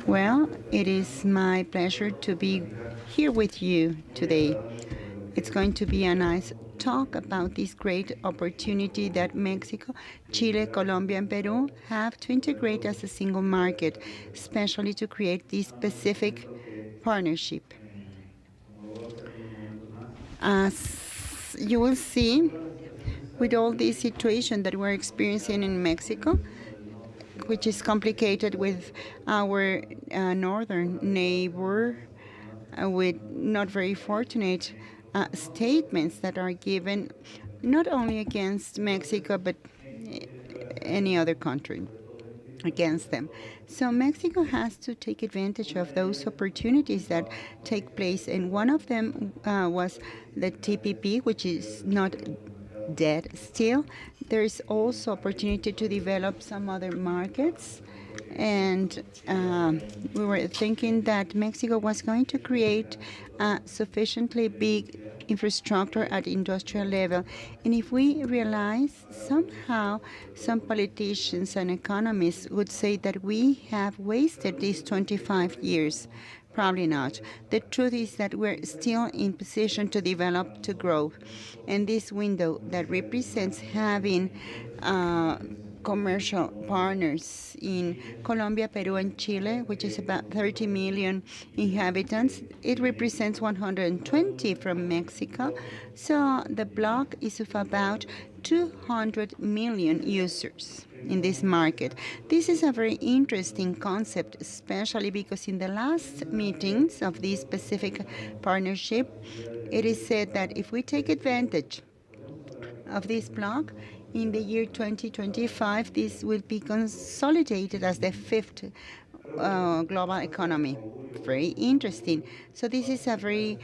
Well, it is my pleasure to be here with you today. It's going to be a nice talk about this great opportunity that Mexico, Chile, Colombia, and Peru have to integrate as a single market, especially to create this specific partnership. As you will see, with all this situation that we're experiencing in Mexico, which is complicated with our northern neighbor, with not very fortunate statements that are given not only against Mexico but any other country against them. So Mexico has to take advantage of those opportunities that take place, and one of them was the TPP, which is not dead still. There's also opportunity to develop some other markets, and we were thinking that Mexico was going to create a sufficiently big infrastructure at industrial level. And if we realize somehow some politicians and economists would say that we have wasted these 25 years. Probably not. The truth is that we're still in position to develop, to grow. And this window that represents having commercial partners in Colombia, Peru, and Chile, which is about 30 million inhabitants. It represents 120 from Mexico. So the bloc is of about 200 million users in this market. This is a very interesting concept, especially because in the last meetings of this specific partnership, it is said that if we take advantage of this bloc, in the year 2025, this will be consolidated as the fifth global economy. Very interesting. So this is a very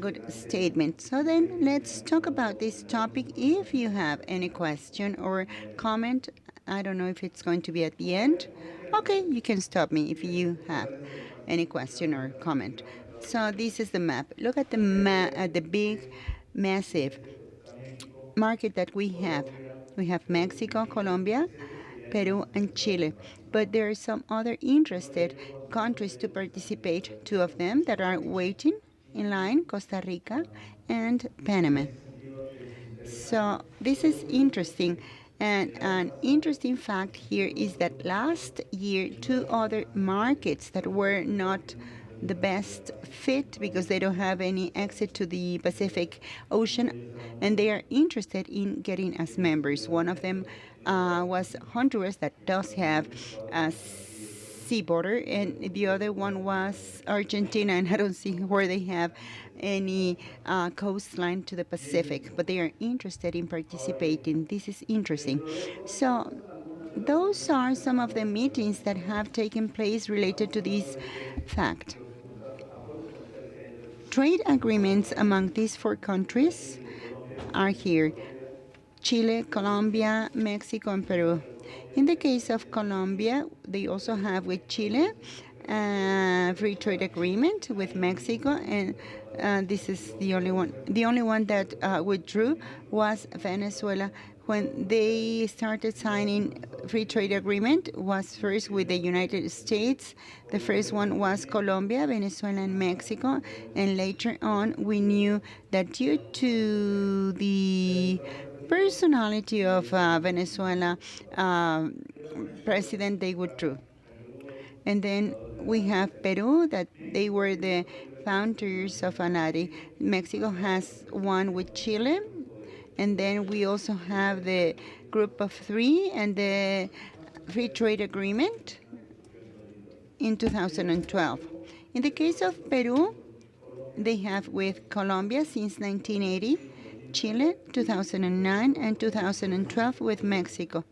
good statement. So then let's talk about this topic. If you have any question or comment, I don't know if it's going to be at the end. Okay, you can stop me if you have any question or comment. So this is the map. Look at the big, massive market that we have. We have Mexico, Colombia, Peru, and Chile. But there are some other interested countries to participate, two of them that are waiting in line, Costa Rica and Panama. So this is interesting. And an interesting fact here is that last year, two other markets that were not the best fit because they don't have any exit to the Pacific Ocean, and they are interested in getting as members. One of them was Honduras, that does have a sea border, and the other one was Argentina, and I don't see where they have any coastline to the Pacific, but they are interested in participating. This is interesting. So those are some of the meetings that have taken place related to this fact. Trade agreements among these four countries are here: Chile, Colombia, Mexico, and Peru. In the case of Colombia, they also have with Chile a free trade agreement with Mexico, and this is the only one. The only one that withdrew was Venezuela. When they started signing free trade agreement was first with the United States. The first one was Colombia, Venezuela, and Mexico. And later on, we knew that due to the personality of Venezuela president, they withdrew. And then we have Peru, that they were the founders of ANADI. Mexico has one with Chile. And then we also have the group of three and the free trade agreement in 2012. In the case of Peru, they have with Colombia since 1980, Chile 2009, and 2012 with Mexico.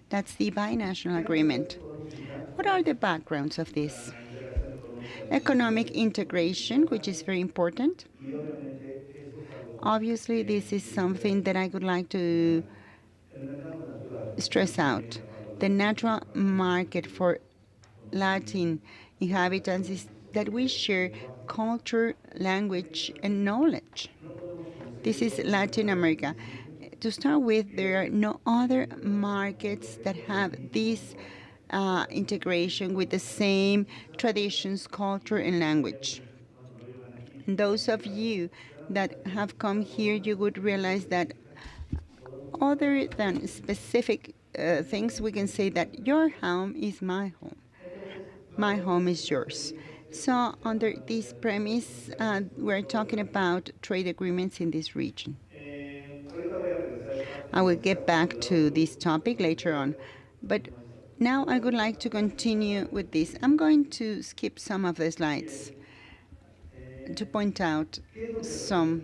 That's the binational agreement. What are the backgrounds of this? Economic integration, which is very important. Obviously, this is something that I would like to stress out. The natural market for Latin inhabitants is that we share culture, language, and knowledge. This is Latin America. To start with, there are no other markets that have this integration with the same traditions, culture, and language. And those of you that have come here, you would realize that other than specific things, we can say that your home is my home. My home is yours. So under this premise, we're talking about trade agreements in this region. I will get back to this topic later on. But now I would like to continue with this. I'm going to skip some of the slides to point out some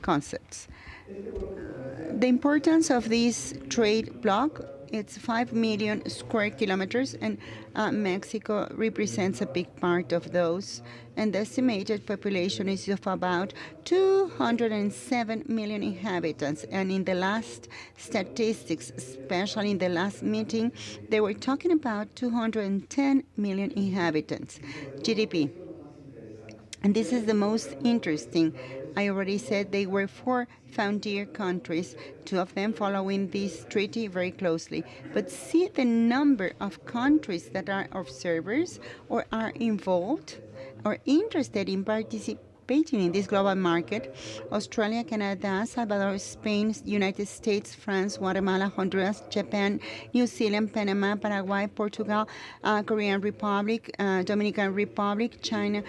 concepts. The importance of this trade bloc, it's 5 million square kilometers, and Mexico represents a big part of those. And the estimated population is of about 207 million inhabitants. And in the last statistics, especially in the last meeting, they were talking about 210 million inhabitants. GDP. And this is the most interesting. I already said they were 4 frontier countries, 2 of them following this treaty very closely. But see the number of countries that are observers or are involved or interested in participating in this global market: Australia, Canada, Salvador, Spain, United States, France, Guatemala, Honduras, Japan, New Zealand, Panama, Paraguay, Portugal, Korean Republic, Dominican Republic, China,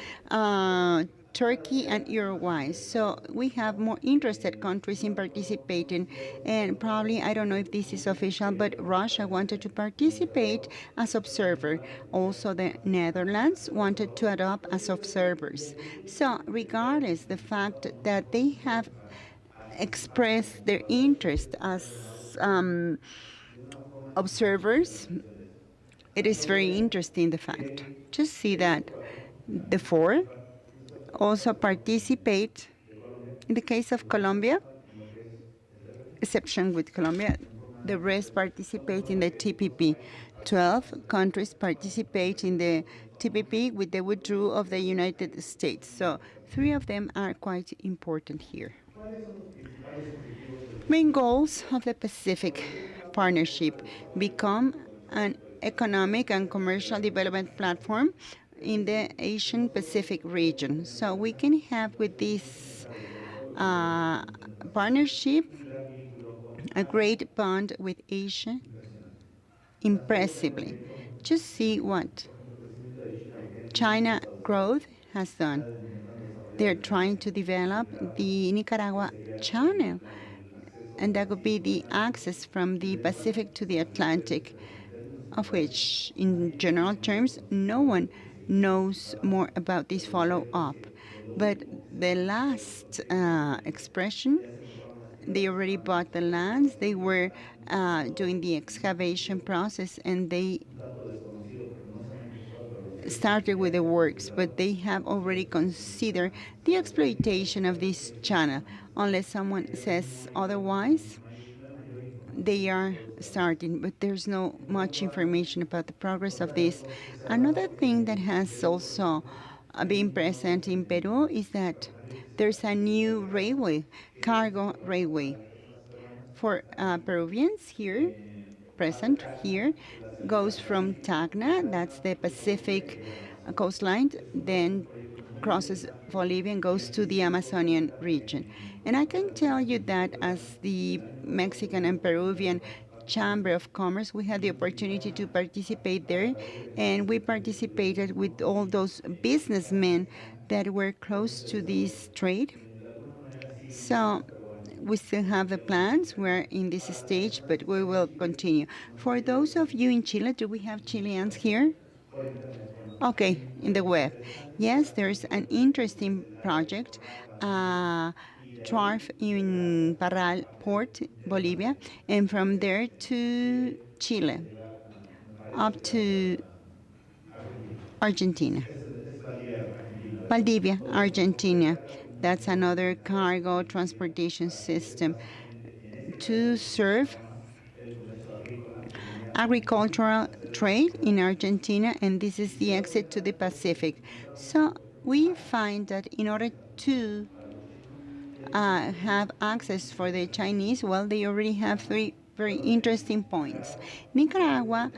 Turkey, and Uruguay. So we have more interested countries in participating, and probably, I don't know if this is official, but Russia wanted to participate as observer. Also, the Netherlands wanted to adopt as observers. So regardless the fact that they have expressed their interest as observers, it is very interesting the fact. Just see that the 4 also participate. In the case of Colombia, exception with Colombia, the rest participate in the TPP. 12 countries participate in the TPP with the withdrawal of the United States. So 3 of them are quite important here. Main goals of the Pacific Partnership: become an economic and commercial development platform in the Asian Pacific region. So we can have with this partnership a great bond with Asia, impressively. Just see what China growth has done. They're trying to develop the Nicaragua Channel, and that would be the access from the Pacific to the Atlantic, of which, in general terms, no one knows more about this follow-up. But the last expression, they already bought the lands, they were doing the excavation process, and they started with the works, but they have already considered the exploitation of this channel. Unless someone says otherwise, they are starting, but there's no much information about the progress of this. Another thing that has also been present in Peru is that there's a new railway, cargo railway. For Peruvians here, present here, goes from Tacna, that's the Pacific coastline, then crosses Bolivia and goes to the Amazonian region. And I can tell you that as the Mexican and Peruvian Chamber of Commerce, we had the opportunity to participate there, and we participated with all those businessmen that were close to this trade. So we still have the plans. We're in this stage, but we will continue. For those of you in Chile, do we have Chileans here? Okay, in the web. Yes, there's an interesting project, Dwarf in Parral Port, Bolivia, and from there to Chile, up to Argentina. Valdivia, Argentina. That's another cargo transportation system to serve agricultural trade in Argentina, and this is the exit to the Pacific. So we find that in order to have access for the Chinese, well, they already have 3 very interesting points. Nicaragua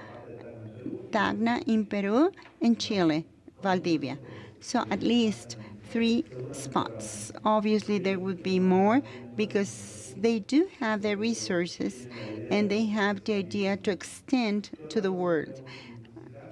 Tacna in Peru, and Chile, Valdivia. So at least 3 spots. Obviously, there would be more because they do have the resources and they have the idea to extend to the world.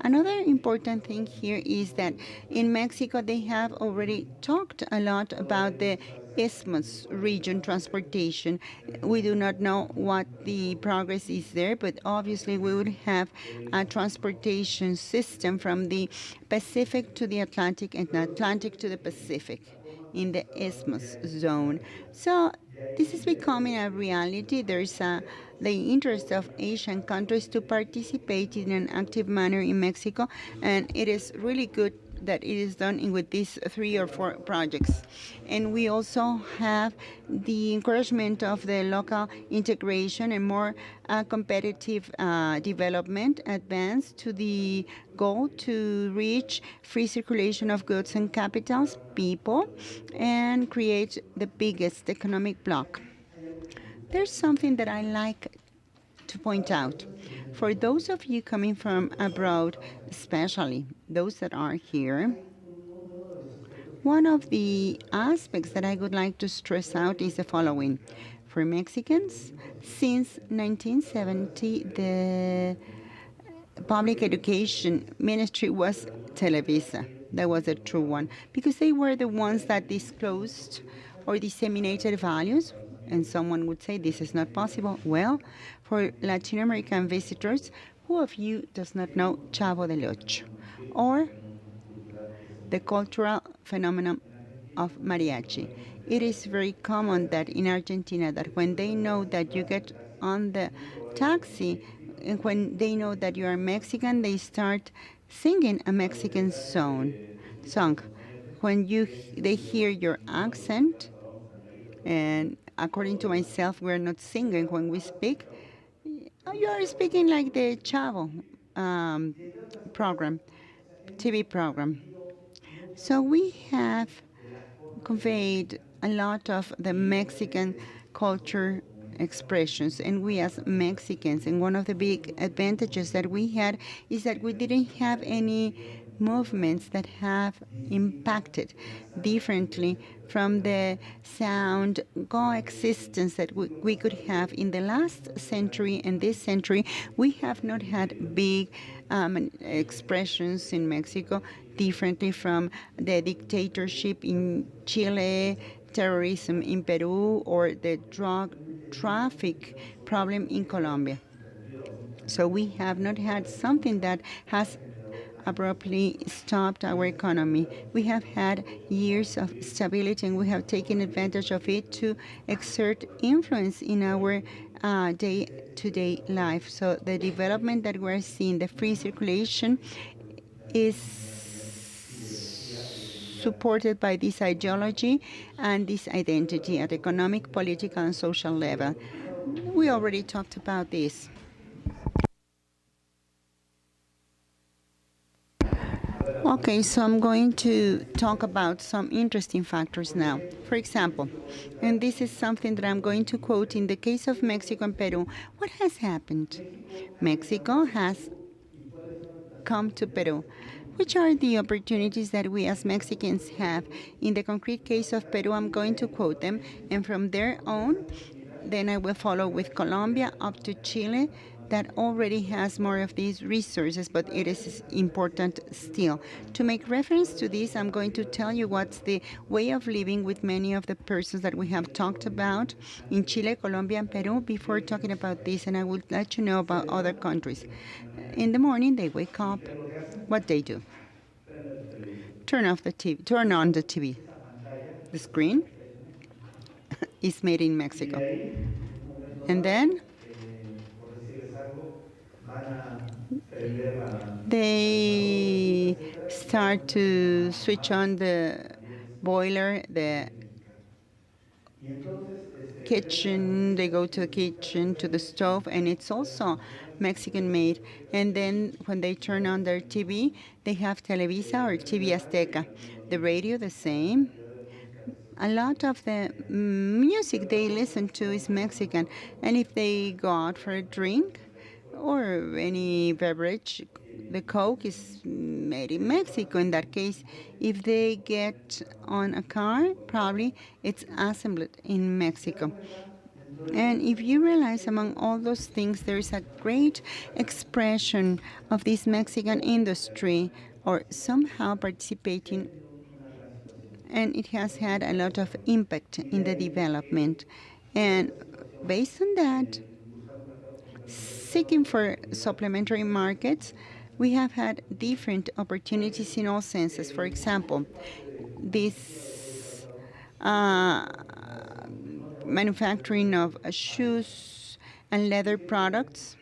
Another important thing here is that in Mexico they have already talked a lot about the Isthmus region transportation. We do not know what the progress is there, but obviously we would have a transportation system from the Pacific to the Atlantic and Atlantic to the Pacific in the Isthmus zone. So this is becoming a reality. There's the interest of Asian countries to participate in an active manner in Mexico, and it is really good that it is done with these 3 or 4 projects. And we also have the encouragement of the local integration and more competitive development advance to the goal to reach free circulation of goods and capitals, people, and create the biggest economic bloc. There's something that I like to point out. For those of you coming from abroad, especially those that are here, one of the aspects that I would like to stress out is the following. For Mexicans, since 1970, the public education ministry was Televisa. That was a true one, because they were the ones that disclosed or disseminated values. And someone would say this is not possible. Well, for Latin American visitors, who of you does not know Chavo del Ocho or the cultural phenomenon of mariachi? It is very common that in Argentina that when they know that you get on the taxi and when they know that you are Mexican, they start singing a Mexican song. When they hear your accent, and according to myself, we're not singing when we speak. You are speaking like the Chavo program, TV program. So we have conveyed a lot of the Mexican culture expressions, and we as Mexicans, and one of the big advantages that we had is that we didn't have any movements that have impacted differently from the sound coexistence that we could have in the last century and this century. We have not had big expressions in Mexico differently from the dictatorship in Chile, terrorism in Peru, or the drug traffic problem in Colombia. So we have not had something that has abruptly stopped our economy. We have had years of stability, and we have taken advantage of it to exert influence in our day-to-day life. So the development that we're seeing, the free circulation, is supported by this ideology and this identity at economic, political, and social level. We already talked about this. Okay, so I'm going to talk about some interesting factors now. For example, and this is something that I'm going to quote in the case of Mexico and Peru. What has happened? Mexico has come to Peru. Which are the opportunities that we as Mexicans have? In the concrete case of Peru, I'm going to quote them, and from there on, then I will follow with Colombia up to Chile, that already has more of these resources, but it is important still. To make reference to this, I'm going to tell you what's the way of living with many of the persons that we have talked about in Chile, Colombia, and Peru before talking about this, and I will let you know about other countries. In the morning, they wake up. What they do? Turn on the TV. The screen is made in Mexico. And then they start to switch on the boiler, the kitchen, they go to the kitchen, to the stove, and it's also Mexican made. And then when they turn on their TV, they have Televisa or TV Azteca. The radio, the same. A lot of the music they listen to is Mexican. And if they go out for a drink or any beverage, the Coke is made in Mexico. In that case, if they get on a car, probably it's assembled in Mexico. And if you realize among all those things, there is a great expression of this Mexican industry or somehow participating, and it has had a lot of impact in the development. And based on that, seeking for supplementary markets, we have had different opportunities in all senses. For example, this manufacturing of shoes and leather products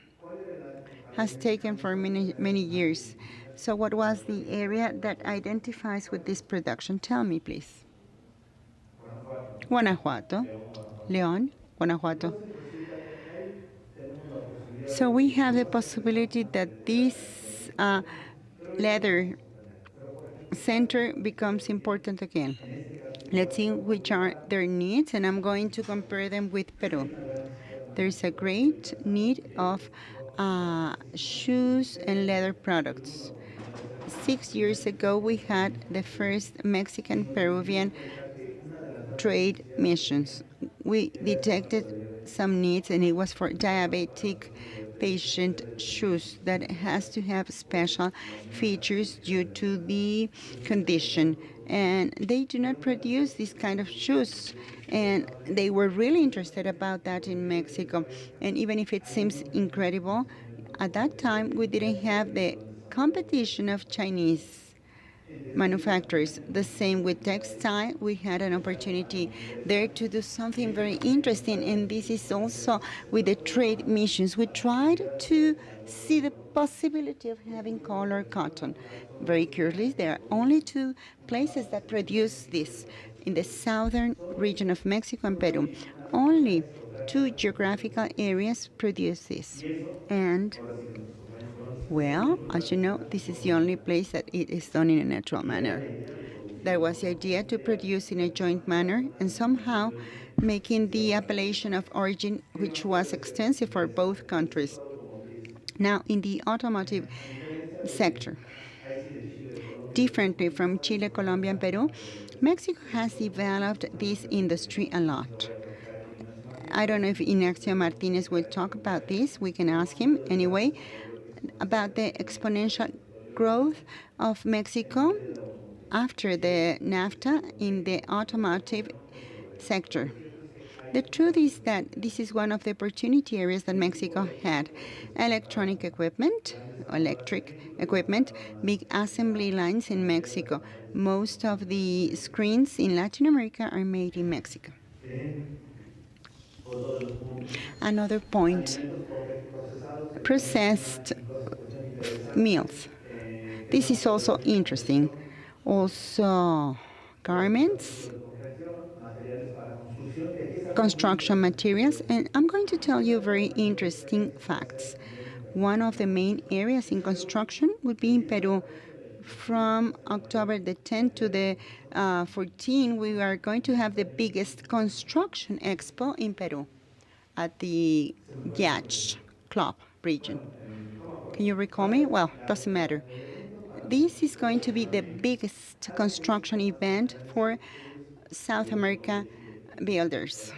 has taken for many years. So what was the area that identifies with this production? Tell me, please. Guanajuato. León, Guanajuato. So we have the possibility that this leather center becomes important again. Let's see which are their needs, and I'm going to compare them with Peru. There's a great need of shoes and leather products. 6 years ago, we had the first Mexican-Peruvian trade missions. We detected some needs, and it was for diabetic patient shoes that has to have special features due to the condition. And they do not produce this kind of shoes. And they were really interested about that in Mexico. And even if it seems incredible, at that time we didn't have the competition of Chinese manufacturers. The same with textile. We had an opportunity there to do something very interesting, and this is also with the trade missions. We tried to see the possibility of having color cotton. Very curiously, there are only two places that produce this in the southern region of Mexico and Peru. Only two geographical areas produce this. And well, as you know, this is the only place that it is done in a natural manner. There was the idea to produce in a joint manner and somehow making the appellation of origin, which was extensive for both countries. Now, in the automotive sector, differently from Chile, Colombia, and Peru, Mexico has developed this industry a lot. I don't know if Ignacio Martinez will talk about this. We can ask him anyway about the exponential growth of Mexico after the NAFTA in the automotive sector. The truth is that this is one of the opportunity areas that Mexico had. Electronic equipment, electric equipment, big assembly lines in Mexico. Most of the screens in Latin America are made in Mexico. Another point, processed meals. This is also interesting. Also, garments, construction materials, and I'm going to tell you very interesting facts. One of the main areas in construction would be in Peru. From October the 10th to the 14th, we are going to have the biggest construction expo in Peru at the Yach Club region. Can you recall me? Well, doesn't matter. This is going to be the biggest construction event for South America builders.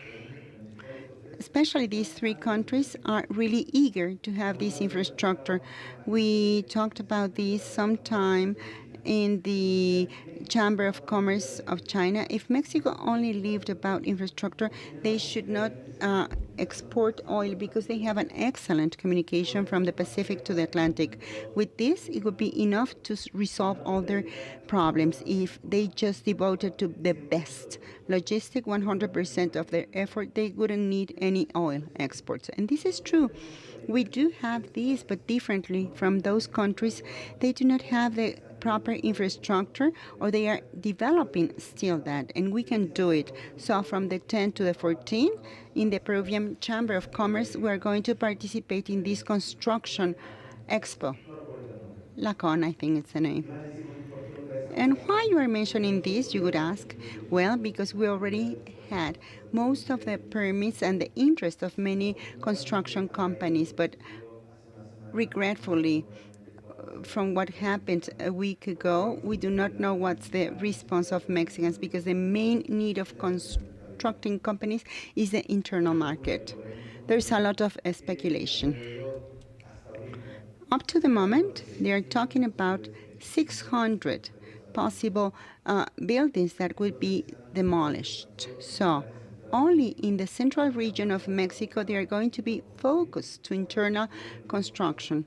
Especially these three countries are really eager to have this infrastructure. We talked about this sometime in the Chamber of Commerce of China. If Mexico only lived about infrastructure, they should not export oil because they have an excellent communication from the Pacific to the Atlantic. With this, it would be enough to resolve all their problems if they just devoted to the best logistic 100% of their effort. They wouldn't need any oil exports. And this is true. We do have these, but differently from those countries, they do not have the proper infrastructure, or they are developing still that, and we can do it. So from the 10th to the 14th, in the Peruvian Chamber of Commerce, we are going to participate in this construction expo. Lacon, I think it's the name. And why you are mentioning this, you would ask? Well, because we already had most of the permits and the interest of many construction companies, but regretfully, apart from what happened a week ago, we do not know what's the response of Mexicans, because the main need of constructing companies is the internal market. There's a lot of speculation. Up to the moment, they are talking about 600 possible buildings that would be demolished. So only in the central region of Mexico, they are going to be focused to internal construction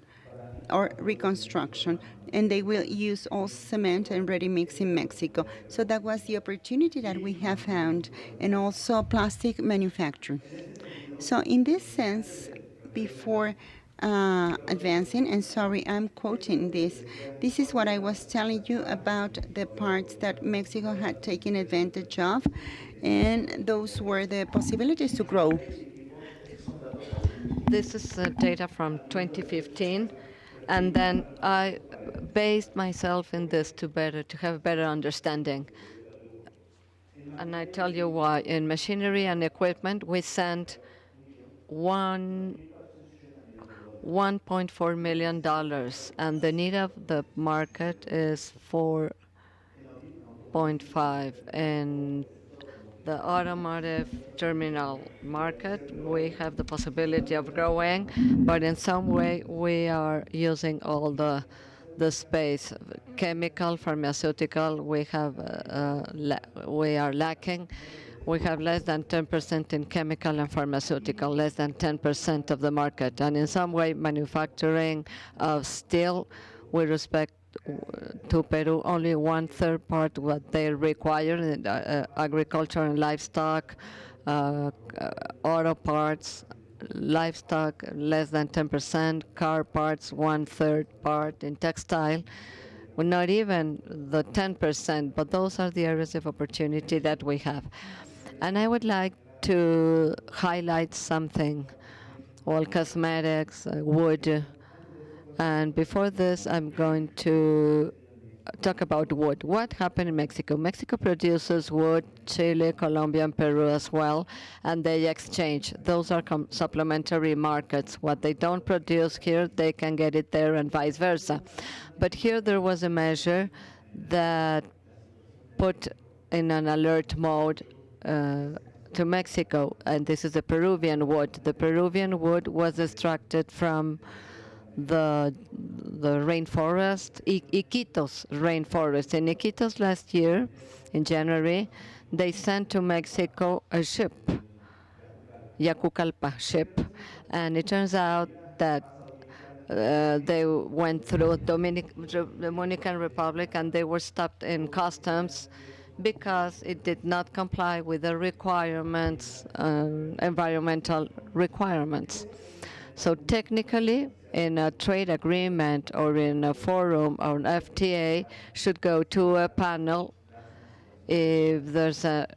or reconstruction, and they will use all cement and ready mix in Mexico. So that was the opportunity that we have found, and also plastic manufacturing. So in this sense, before advancing, and sorry, I'm quoting this. This is what I was telling you about the parts that Mexico had taken advantage of, and those were the possibilities to grow. This is data from 2015, and then I based myself in this to have a better understanding. And I tell you why. In machinery and equipment, we sent $1.4 million, and the need of the market is 4.5. And the automotive terminal market, we have the possibility of growing, but in some way we are using all the space. Chemical, pharmaceutical, we are lacking. We have less than 10% in chemical and pharmaceutical, less than 10% of the market. And in some way, manufacturing of steel, with respect to Peru, only 1/3 part what they require in agriculture and livestock, auto parts, livestock, less than 10%, car parts, 1/3 part, in textile, well, not even the 10%, but those are the areas of opportunity that we have. And I would like to highlight something, all cosmetics, wood. And before this, I'm going to talk about wood. What happened in Mexico? Mexico produces wood, Chile, Colombia, and Peru as well, and they exchange. Those are supplementary markets. What they don't produce here, they can get it there, and vice versa. But here there was a measure that put in an alert mode to Mexico, and this is the Peruvian wood. The Peruvian wood was extracted from the rainforest, Iquitos rainforest. In Iquitos last year, in January, they sent to Mexico a ship, Yacucalpa ship, and it turns out that they went through Dominican Republic, and they were stopped in customs because it did not comply with the requirements, environmental requirements. So technically, in a trade agreement or in a forum or an FTA, should go to a panel if there's an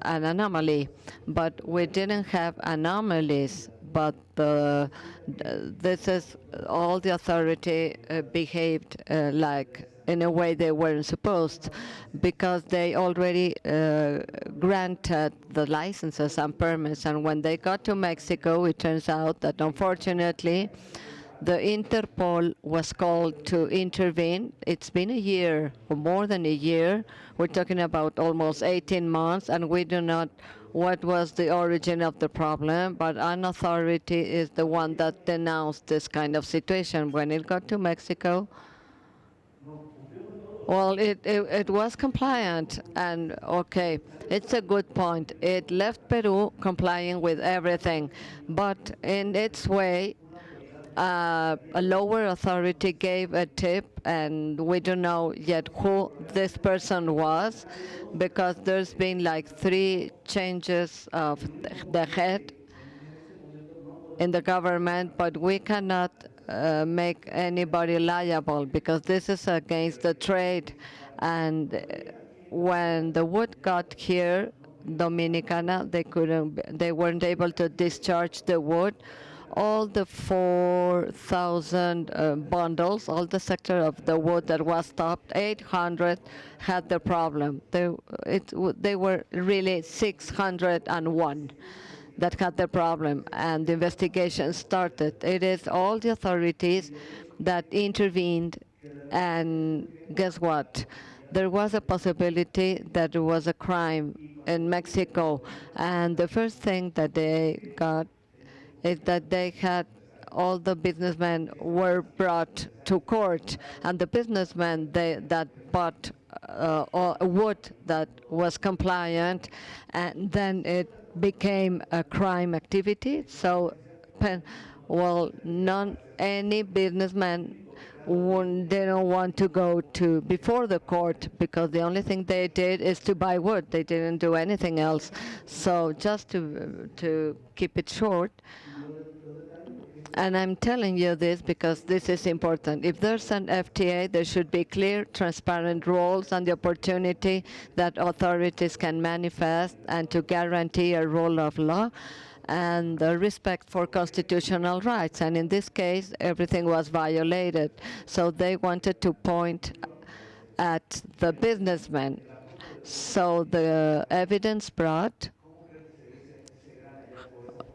anomaly. But we didn't have anomalies, but this is all the authority behaved like in a way they weren't supposed, because they already granted the licenses and permits. And when they got to Mexico, it turns out that unfortunately the Interpol was called to intervene. It's been a year, or more than a year. We're talking about almost 18 months, and we do not what was the origin of the problem, but an authority is the one that denounced this kind of situation. When it got to Mexico, well, it was compliant, and okay, it's a good point. It left Peru complying with everything, but in its way, a lower authority gave a tip, and we don't know yet who this person was, because there's been like 3 changes of the head in the government, but we cannot make anybody liable, because this is against the trade. And when the wood got here, Dominicana, they weren't able to discharge the wood. All the 4,000 bundles, all the sector of the wood that was stopped, 800 had the problem. They were really 601 that had the problem, and the investigation started. It is all the authorities that intervened And guess what? There was a possibility that there was a crime in Mexico. And the first thing that they got is that they had all the businessmen were brought to court, and the businessmen that bought wood that was compliant, and then it became a crime activity. So, well, any businessman they don't want to go to before the court because the only thing they did is to buy wood. They didn't do anything else. So just to keep it short, and I'm telling you this because this is important. If there's an FTA, there should be clear, transparent rules and the opportunity that authorities can manifest and to guarantee a rule of law and the respect for constitutional rights. And in this case, everything was violated. So they wanted to point at the businessmen. So the evidence brought,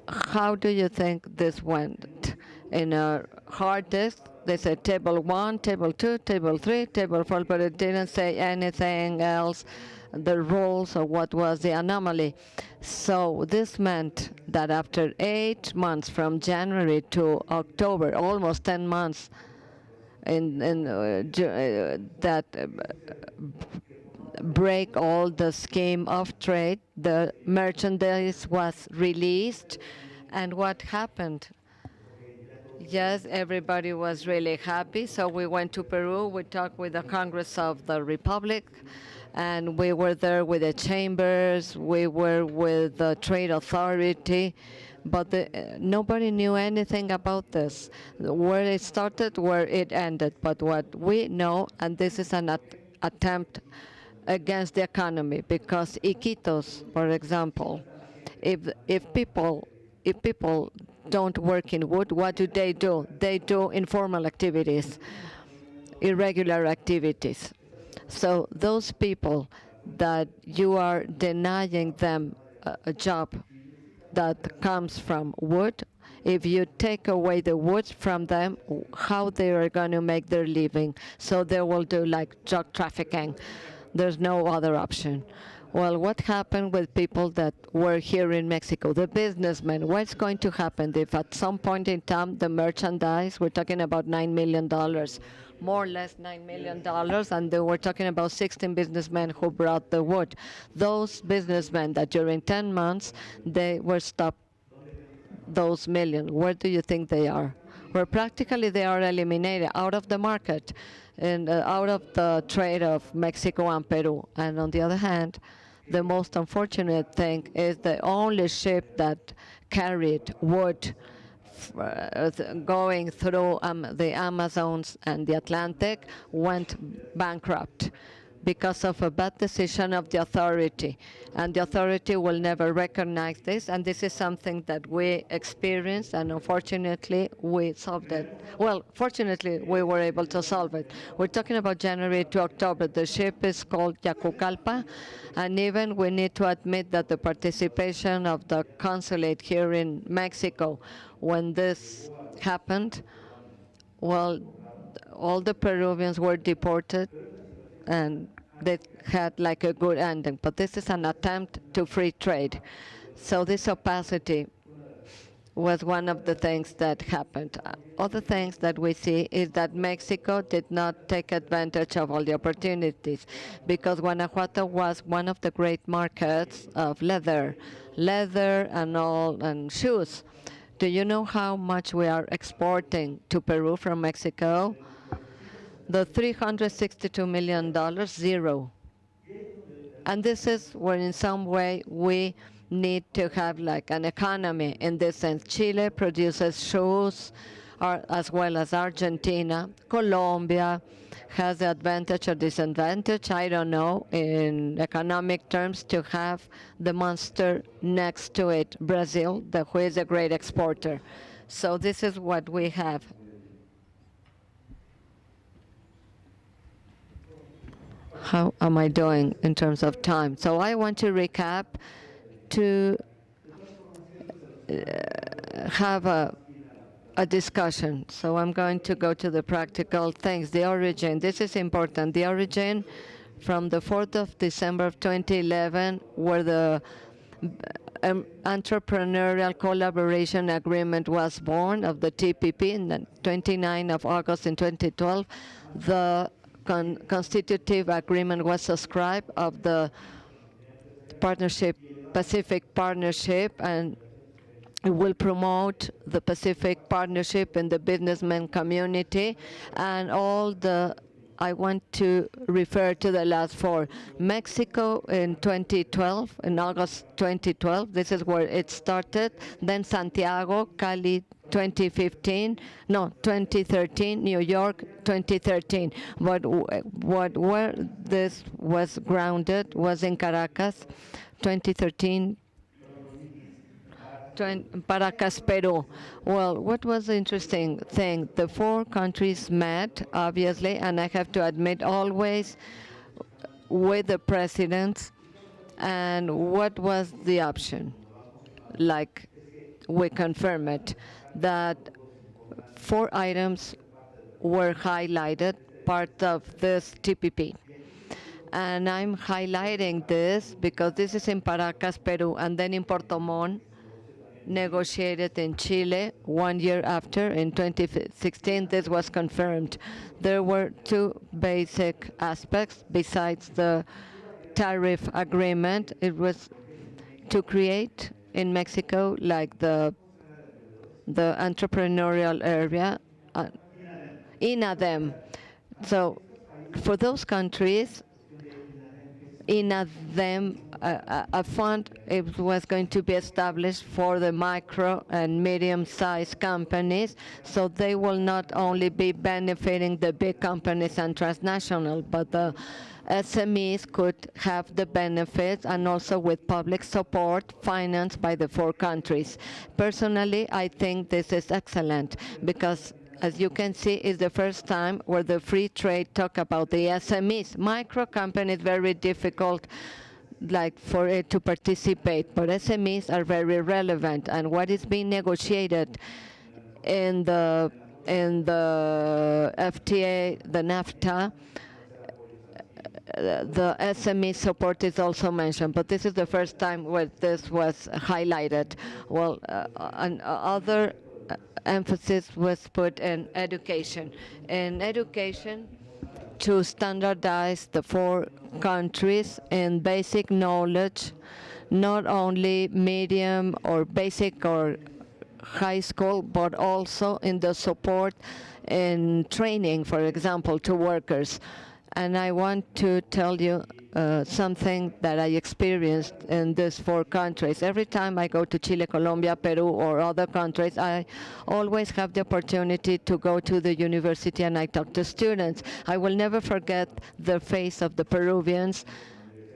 how do you think this went? In a hard disk, they said table 1, table 2, table 3, table 4, but it didn't say anything else, the rules or what was the anomaly. So this meant that after 8 months, from January to October, almost 10 months, that break all the scheme of trade, the merchandise was released. And what happened? Yes, everybody was really happy. So we went to Peru. We talked with the Congress of the Republic, and we were there with the chambers. We were with the trade authority, but nobody knew anything about this, where it started, where it ended. But what we know, and this is an attempt against the economy, because Iquitos, for example, if people don't work in wood, what do? They do informal activities, irregular activities. So those people that you are denying them a job that comes from wood, if you take away the wood from them, how they are going to make their living? So they will do like drug trafficking. There's no other option. Well, what happened with people that were here in Mexico, the businessmen? What's going to happen if at some point in time the merchandise, we're talking about $9 million, more or less $9 million, and they were talking about 16 businessmen who brought the wood. Those businessmen that during 10 months, they were stopped, those million, where do you think they are? Where practically they are eliminated out of the market and out of the trade of Mexico and Peru. And on the other hand, the most unfortunate thing is the only ship that carried wood going through the Amazons and the Atlantic went bankrupt because of a bad decision of the authority. And the authority will never recognize this, and this is something that we experienced, and unfortunately, we solved it. Well, fortunately, we were able to solve it. We're talking about January to October. The ship is called Yacucalpa, and even we need to admit that the participation of the consulate here in Mexico, when this happened, well, all the Peruvians were deported, and they had like a good ending. But this is an attempt to free trade. So this opacity was one of the things that happened. Other things that we see is that Mexico did not take advantage of all the opportunities, because Guanajuato was one of the great markets of leather and shoes. Do you know how much we are exporting to Peru from Mexico? The $362 million, zero. And this is where in some way we need to have like an economy in this sense. Chile produces shoes, as well as Argentina. Colombia has the advantage or disadvantage, I don't know, in economic terms, to have the monster next to it, Brazil, who is a great exporter. So this is what we have. How am I doing in terms of time? So I want to recap to have a a discussion. So I'm going to go to the practical things. The origin, this is important. The origin from the 4th of December of 2011, where the entrepreneurial collaboration agreement was born of the TPP, and the 29th of August in 2012, the constitutive agreement was subscribed of the partnership, Pacific Partnership, and it will promote the Pacific Partnership in the businessman community and all the. I want to refer to the last four. Mexico in 2012, in August 2012, this is where it started. Then Santiago, Cali 2015, no, 2013, New York 2013. But where this was grounded was in Caracas, 2013, Paracas, Peru. Well, what was the interesting thing? The four countries met, obviously, and I have to admit, always with the presidents. And what was the option? Like, we confirm it, that four items were highlighted, part of this TPP. And I'm highlighting this because this is in Paracas, Peru, and then in Puerto Montt, negotiated in Chile 1 year after, in 2016, this was confirmed. There were two basic aspects besides the tariff agreement. It was to create in Mexico like the entrepreneurial area, INADEM. So for those countries, INADEM, a fund, it was going to be established for the micro and medium-sized companies, so they will not only be benefiting the big companies and transnational, but the SMEs could have the benefits, and also with public support financed by the four countries. Personally, I think this is excellent because, as you can see, it's the first time where the free trade talk about the SMEs. Micro companies, very difficult like for it to participate, but SMEs are very relevant. And what is being negotiated in the FTA, the NAFTA, the SME support is also mentioned, but this is the first time where this was highlighted. Well, other emphasis was put in education. In education, to standardize the four countries in basic knowledge, not only medium or basic or high school, but also in the support in training, for example, to workers. And I want to tell you something that I experienced in these four countries. Every time I go to Chile, Colombia, Peru, or other countries, I always have the opportunity to go to the university and I talk to students. I will never forget the face of the Peruvians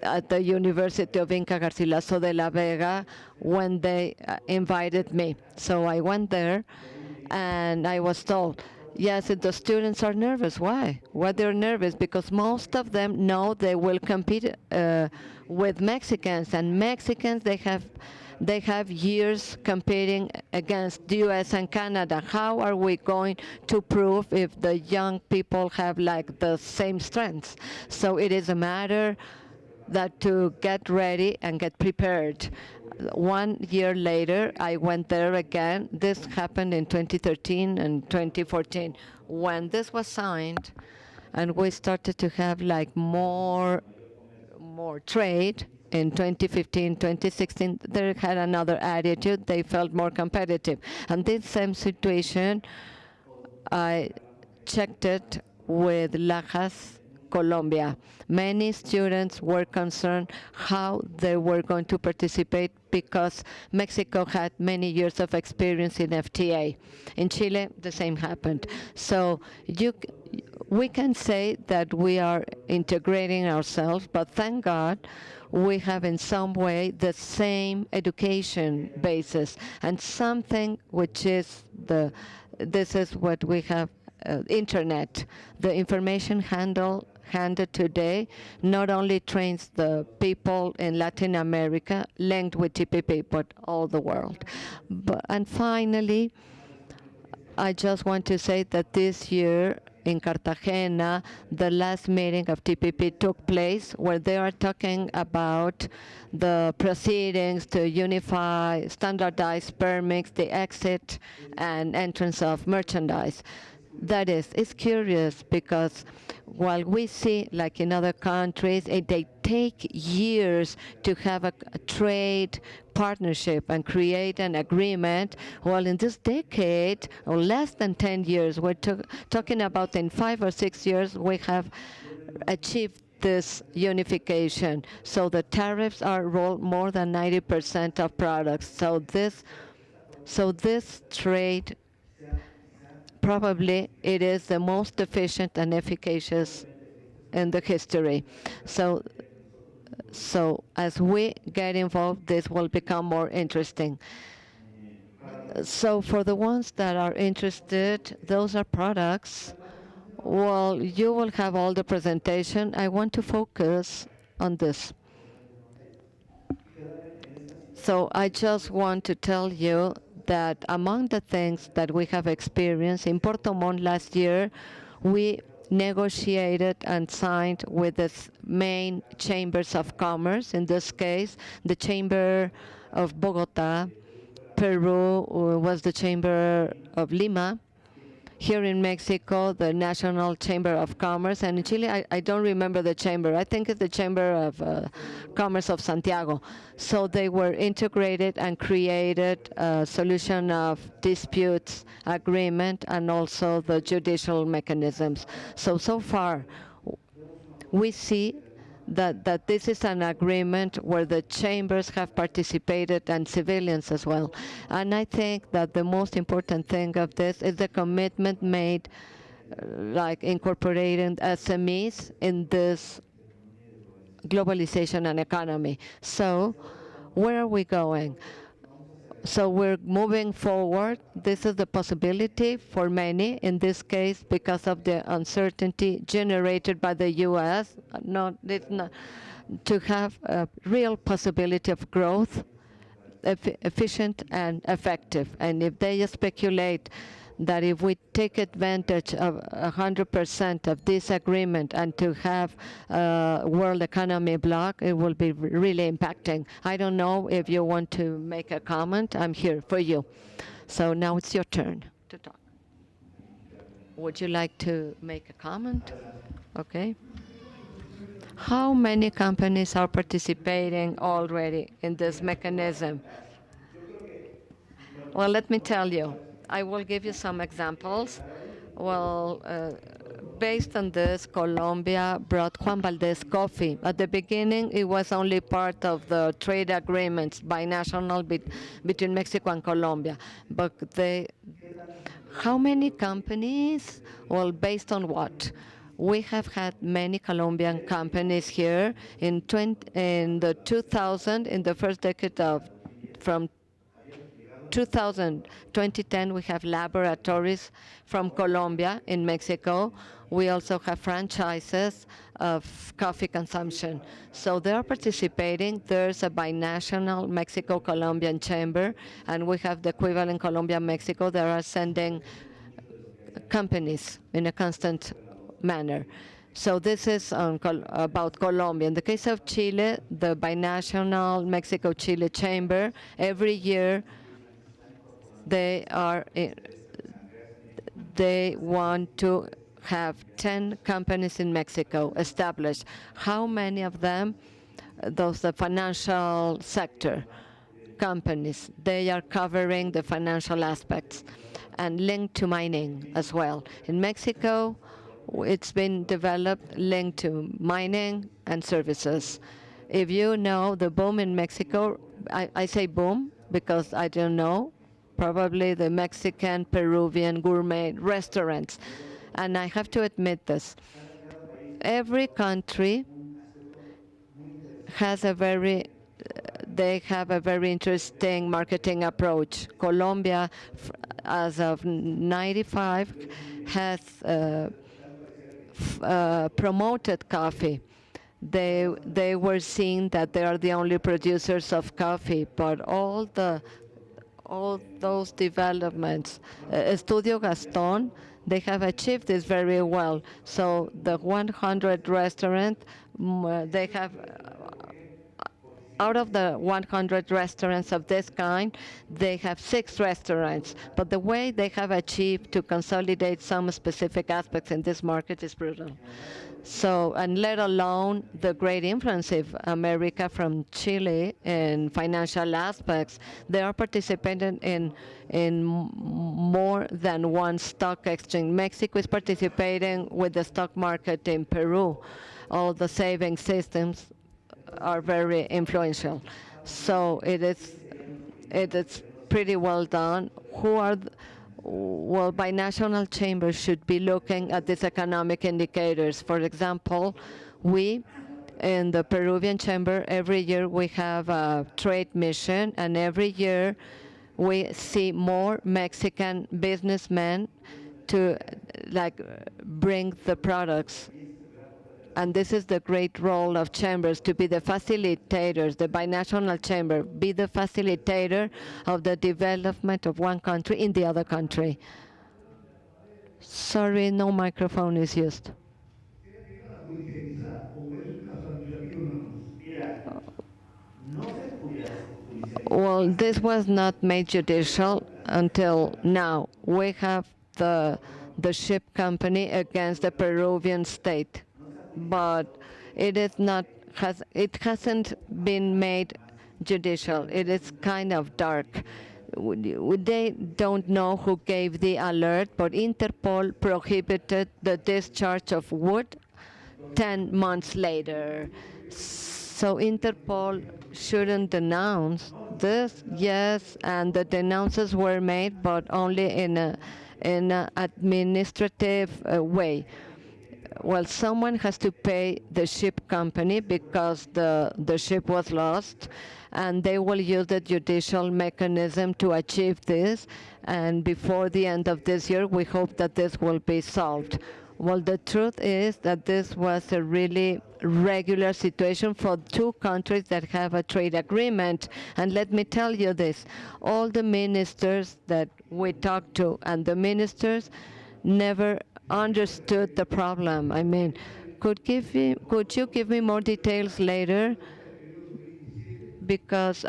at the University of Inca Garcilaso de la Vega when they invited me. So I went there and I was told, yes, the students are nervous. Why? Why they're nervous? Because most of them know they will compete with Mexicans, and Mexicans, they have years competing against the U.S. and Canada. How are we going to prove if the young people have like the same strengths? So it is a matter that to get ready and get prepared. 1 year later, I went there again. This happened in 2013 and 2014. When this was signed, and we started to have like more trade in 2015, 2016, they had another attitude. They felt more competitive. And this same situation, I checked it with Lajas, Colombia. Many students were concerned how they were going to participate because Mexico had many years of experience in FTA. In Chile, the same happened. So we can say that we are integrating ourselves, but thank God we have in some way the same education basis, and something which is this is what we have, internet. The information handed today not only trains the people in Latin America linked with TPP, but all the world. And finally, I just want to say that this year in Cartagena, the last meeting of TPP took place where they are talking about the proceedings to unify, standardize permits, the exit and entrance of merchandise. That is, it's curious because while we see, like in other countries, they take years to have a trade partnership and create an agreement. Well, in this decade, or less than 10 years, we're talking about in 5 or 6 years, we have achieved this unification. So the tariffs are rolled more than 90% of products. So this trade, probably it is the most efficient and efficacious in the history. So as we get involved, this will become more interesting. So for the ones that are interested, those are products. Well, you will have all the presentation. I want to focus on this. So I just want to tell you that among the things that we have experienced in Puerto Montt last year, we negotiated and signed with the main chambers of commerce. In this case, the Chamber of Bogota. Peru was the Chamber of Lima. Here in Mexico, the National Chamber of Commerce, and in Chile, I don't remember the chamber. I think it's the Chamber of Commerce of Santiago. So they were integrated and created a solution of disputes agreement and also the judicial mechanisms. So far, we see that this is an agreement where the chambers have participated and civilians as well. And I think that the most important thing of this is the commitment made, like incorporating SMEs in this globalization and economy. So where are we going? So we're moving forward. This is the possibility for many, in this case, because of the uncertainty generated by the U.S., it's not, to have a real possibility of growth, efficient and effective. And if they speculate that if we take advantage of 100% of this agreement and to have a world economy bloc, it will be really impacting. I don't know if you want to make a comment. I'm here for you. So now it's your turn to talk. Would you like to make a comment? Okay. How many companies are participating already in this mechanism? Well, let me tell you. I will give you some examples. Well, based on this, Colombia brought Juan Valdez coffee. At the beginning, it was only part of the trade agreements binational between Mexico and Colombia. But how many companies? Well, based on what? We have had many Colombian companies here in the 2000, in the first decade from 2010, we have laboratories from Colombia in Mexico. We also have franchises of coffee consumption. So they are participating. There's a binational Mexico-Colombian chamber, and we have the equivalent Colombia-Mexico. They are sending companies in a constant manner. So this is about Colombia. In the case of Chile, the binational Mexico-Chile chamber, every year, they want to have 10 companies in Mexico established. How many of them? The financial sector companies. They are covering the financial aspects and linked to mining as well. In Mexico, it's been developed linked to mining and services. If you know the boom in Mexico, I say boom because I don't know, probably the Mexican, Peruvian gourmet restaurants. And I have to admit this. Every country has they have a very interesting marketing approach. Colombia, as of '95, has promoted coffee. They were seeing that they are the only producers of coffee, but all all those developments. Estudio Gaston, they have achieved this very well. So the 100 restaurant, they have out of the 100 restaurants of this kind, they have 6 restaurants. But the way they have achieved to consolidate some specific aspects in this market is brutal. So, and let alone the great influence of America from Chile in financial aspects. They are participating in more than one stock exchange. Mexico is participating with the stock market in Peru. All the saving systems are very influential. So it is pretty well done. Who are well, binational chambers should be looking at these economic indicators. For example, we in the Peruvian chamber, every year we have a trade mission, and every year we see more Mexican businessmen to bring the products. And this is the great role of chambers, to be the facilitators, the binational chamber, be the facilitator of the development of one country in the other country. Sorry, no microphone is used. Well, this was not made judicial until now. We have the ship company against the Peruvian state, but it hasn't been made judicial. It is kind of dark. They don't know who gave the alert, but Interpol prohibited the discharge of wood 10 months later. So Interpol shouldn't denounce this, yes, and the denounces were made, but only in an administrative way. Well, someone has to pay the ship company because the ship was lost, and they will use the judicial mechanism to achieve this. And before the end of this year, we hope that this will be solved. Well, the truth is that this was a really regular situation for two countries that have a trade agreement. And let me tell you this, all the ministers that we talked to and the ministers never understood the problem. I mean, could you give me more details later? Because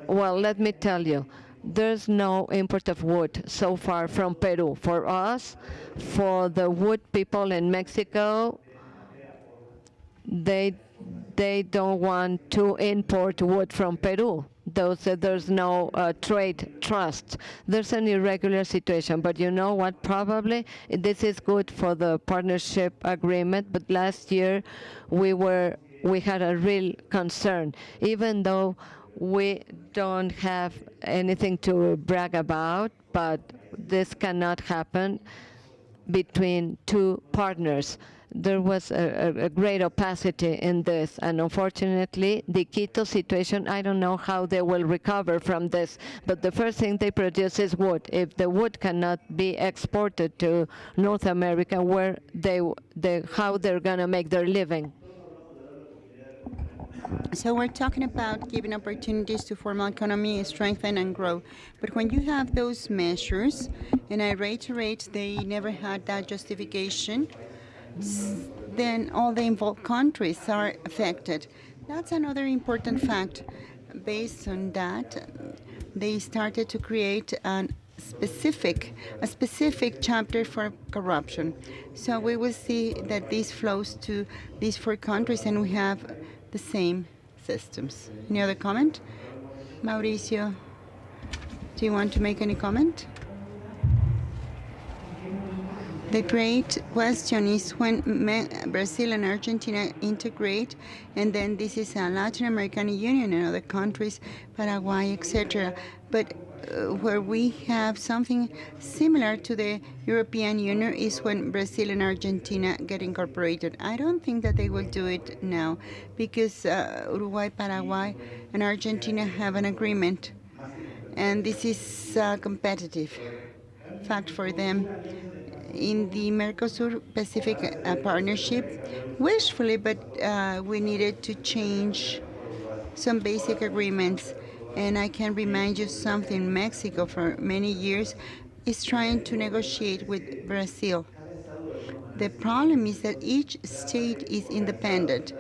well, let me tell you, there's no import of wood so far from Peru. For us, for the wood people in Mexico, they don't want to import wood from Peru. There's no trade trust. There's an irregular situation, but you know what? Probably this is good for the partnership agreement. But last year, we had a real concern, even though we don't have anything to brag about. But this cannot happen between two partners. There was a great opacity in this, and unfortunately, the Quito situation, I don't know how they will recover from this, but the first thing they produce is wood. If the wood cannot be exported to North America, how they're going to make their living? So we're talking about giving opportunities to formal economy strengthen and grow. But when you have those measures, and I reiterate, they never had that justification, then all the involved countries are affected. That's another important fact. Based on that, they started to create a specific chapter for corruption. So we will see that this flows to these 4 countries, and we have the same systems. Any other comment? Mauricio, do you want to make any comment? The great question is when Brazil and Argentina integrate, and then this is a Latin American Union and other countries, Paraguay, etc. But where we have something similar to the European Union is when Brazil and Argentina get incorporated. I don't think that they will do it now because Uruguay, Paraguay, and Argentina have an agreement, and this is a competitive fact for them. In the Mercosur-Pacific partnership, wishfully, but we needed to change some basic agreements. And I can remind you something, Mexico for many years is trying to negotiate with Brazil. The problem is that each state is independent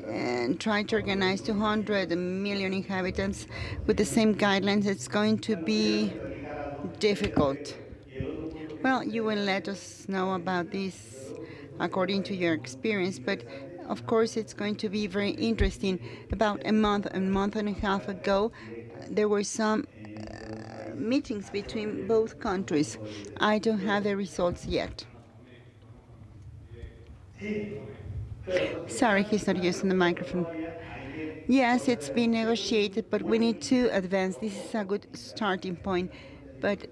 and trying to organize 200 million inhabitants with the same guidelines. It's going to be difficult. Well, you will let us know about this according to your experience, but of course it's going to be very interesting. About a month and a half ago, there were some meetings between both countries. I don't have the results yet. Sorry, he's not using the microphone. Yes, it's been negotiated, but we need to advance. This is a good starting point. But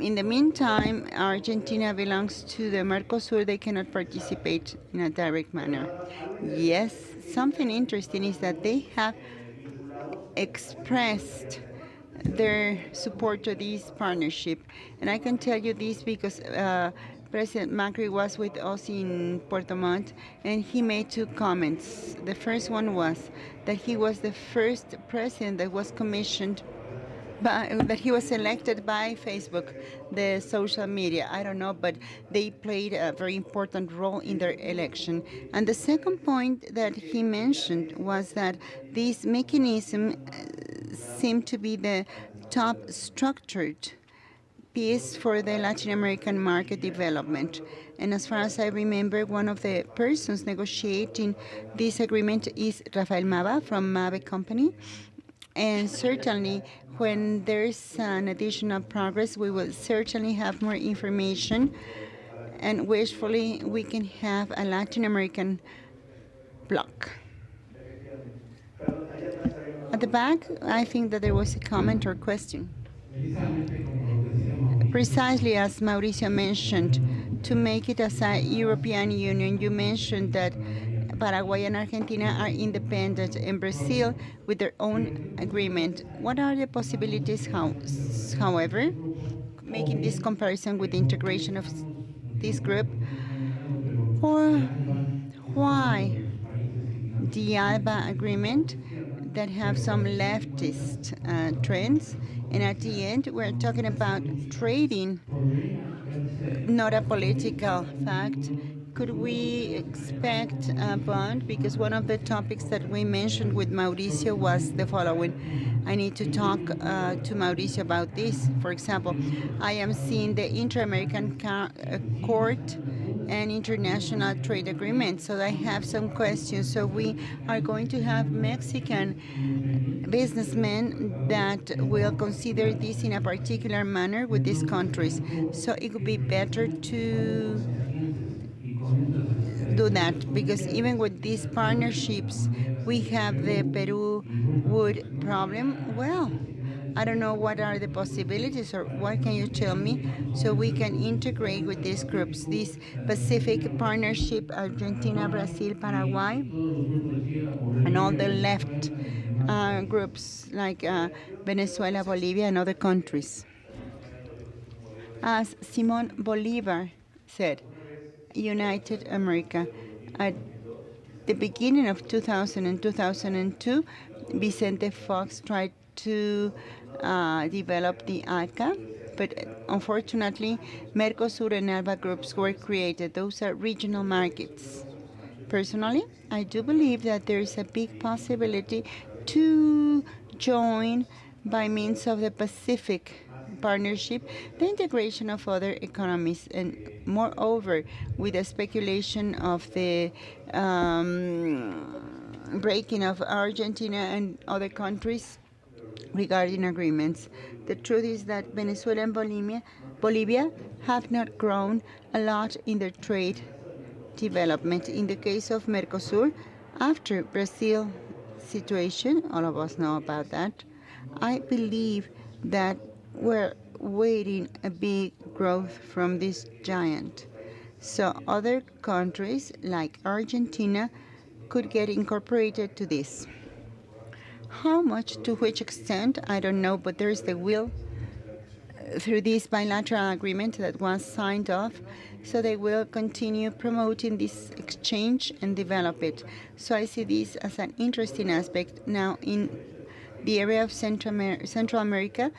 in the meantime, Argentina belongs to the Mercosur. They cannot participate in a direct manner. Yes, something interesting is that they have expressed their support to this partnership. And I can tell you this because President Macri was with us in Puerto Montt, and he made two comments. The first one was that he was the first president that was commissioned that he was elected by Facebook, the social media. I don't know, but they played a very important role in their election. And the second point that he mentioned was that this mechanism seemed to be the top structured piece for the Latin American market development. And as far as I remember, one of the persons negotiating this agreement is Rafael Mava from Mave Company. And certainly, when there's an additional progress, we will certainly have more information. And wishfully, we can have a Latin American bloc. At the back, I think that there was a comment or question. Precisely as Mauricio mentioned, to make it as a European Union, you mentioned that Paraguay and Argentina are independent, and Brazil with their own agreement. What are the possibilities, however, making this comparison with the integration of this group? Or why the ALBA agreement that have some leftist trends, and at the end we're talking about trading, not a political fact. Could we expect a bond? Because one of the topics that we mentioned with Mauricio was the following. I need to talk to Mauricio about this. For example, I am seeing the Inter-American Court and international trade agreement. So I have some questions. So we are going to have Mexican businessmen that will consider this in a particular manner with these countries. So it would be better to do that, because even with these partnerships, we have the Peru wood problem. Well, I don't know what are the possibilities, or what can you tell me so we can integrate with these groups, this Pacific Partnership, Argentina, Brazil, Paraguay, and all the left groups like Venezuela, Bolivia, and other countries. As Simon Bolivar said, United America. At the beginning of 2000 and 2002, Vicente Fox tried to develop the ALCA, but unfortunately, Mercosur and ALBA groups were created. Those are regional markets. Personally, I do believe that there is a big possibility to join by means of the Pacific Partnership, the integration of other economies, and moreover, with the speculation of the breaking of Argentina and other countries regarding agreements. The truth is that Venezuela and Bolivia have not grown a lot in their trade development. In the case of Mercosur, after Brazil situation, all of us know about that, I believe that we're waiting a big growth from this giant. So other countries like Argentina could get incorporated to this. How much, to which extent, I don't know, but there is the will through this bilateral agreement that was signed off, so they will continue promoting this exchange and develop it. So I see this as an interesting aspect. Now, in The area of Central America,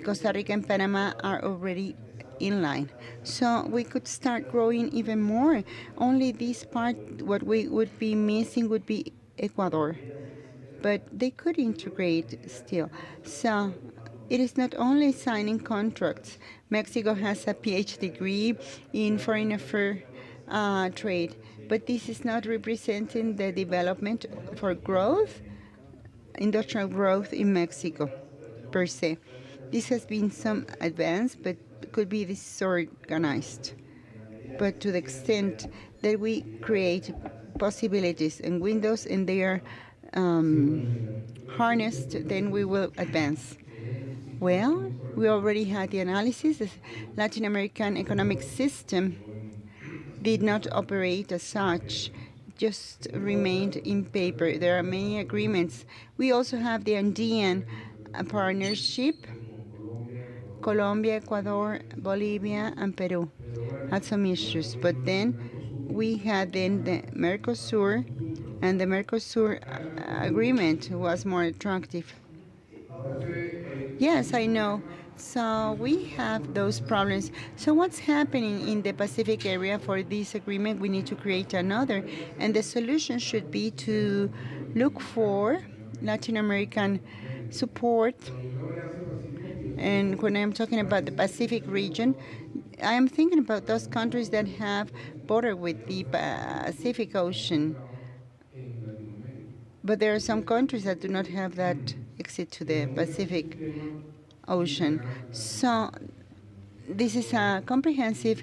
Costa Rica and Panama are already in line. So we could start growing even more. Only this part, what we would be missing would be Ecuador. But they could integrate still. So it is not only signing contracts. Mexico has a PhD degree in foreign affairs trade, but this is not representing the development for growth, industrial growth in Mexico per se. This has been some advance, but could be disorganized. But to the extent that we create possibilities and windows and they are harnessed, then we will advance. Well, we already had the analysis. The Latin American economic system did not operate as such, just remained in paper. There are many agreements. We also have the Andean partnership. Colombia, Ecuador, Bolivia, and Peru had some issues, but then we had then the Mercosur, and the Mercosur agreement was more attractive. Yes, I know. So we have those problems. So what's happening in the Pacific area for this agreement? We need to create another. And the solution should be to look for Latin American support. And when I'm talking about the Pacific region, I am thinking about those countries that have border with the Pacific Ocean. But there are some countries that do not have that exit to the Pacific Ocean. So this is a comprehensive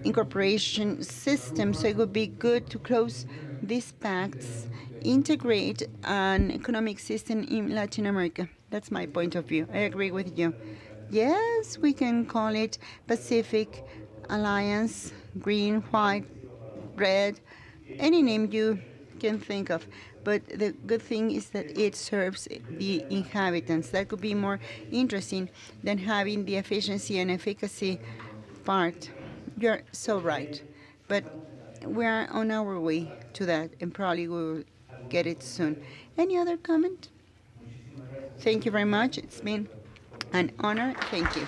incorporation system, so it would be good to close these pacts, integrate an economic system in Latin America. That's my point of view. I agree with you. Yes, we can call it Pacific Alliance, green, white, red, any name you can think of. But the good thing is that it serves the inhabitants. That could be more interesting than having the efficiency and efficacy part. You're so right. But we are on our way to that, and probably we will get it soon. Any other comment? Thank you very much. It's been an honor. Thank you.